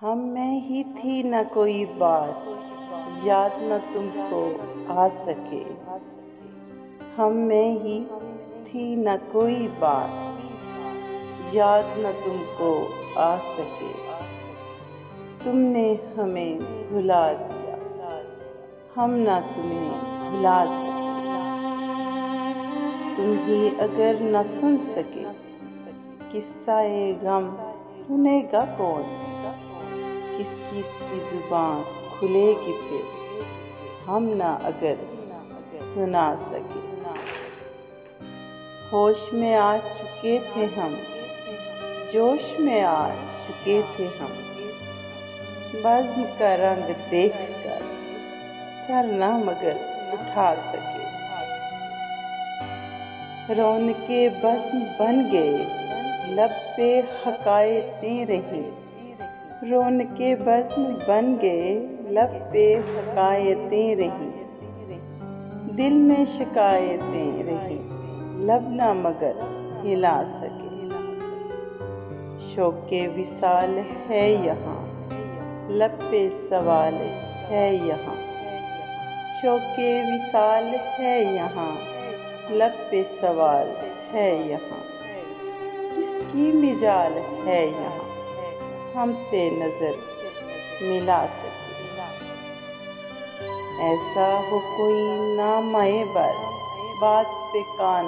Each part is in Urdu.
ہم میں ہی تھی نہ کوئی بات، یاد نہ تم کو آ سکے۔ ہم میں ہی تھی نہ کوئی بات، یاد نہ تم کو آ سکے۔ تم نے ہمیں بھلا دیا، ہم نہ تمہیں بھلا سکے۔ تم ہی اگر نہ سن سکے، قصہ غم سنے گا کون؟ کس کی زبان کھلے گی پھر، ہم نہ اگر سنا سکے۔ ہوش میں آ چکے تھے ہم، جوش میں آ چکے تھے ہم، بزم کا رنگ دیکھ کر سر نہ مگر اٹھا سکے۔ رونقیں بزم بن گئے، لب پہ حکایتیں رہیں۔ رونقیں بزم بن گئے، لب پہ حکایتیں رہیں۔ دل میں شکایتیں رہیں، لب نہ مگر ہلا سکے۔ شوق وصال ہے یہاں، لب پہ سوال ہے یہاں۔ شوق وصال ہے یہاں، لب پہ سوال ہے یہاں۔ کس کی مجال ہے یہاں، ہم سے نظر ملا سکے۔ ایسا ہو کوئی نامۂ بر، بات پہ کان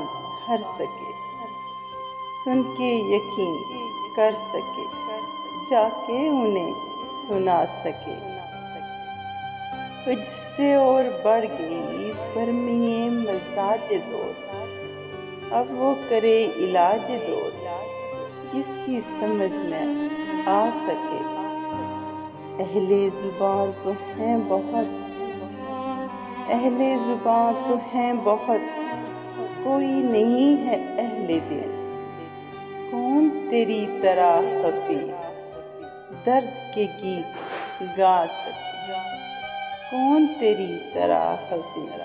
دھر سکے۔ سن کے یقین کر سکے، جا کے انہیں سنا سکے۔ تجھ سے اور بڑھ گئی برمی مزاج دوست، اب وہ کرے علاج دوست، جس کی سمجھ میں آ سکے۔ اہل زبان تو ہیں بہت، اہل زبان تو ہیں بہت، کوئی نہیں ہے اہل دل۔ کون تیری طرح حفیظ درد کے گیت گا سکے۔ کون تیری طرح حفیظ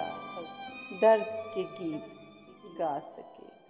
درد کے گیت گا سکے۔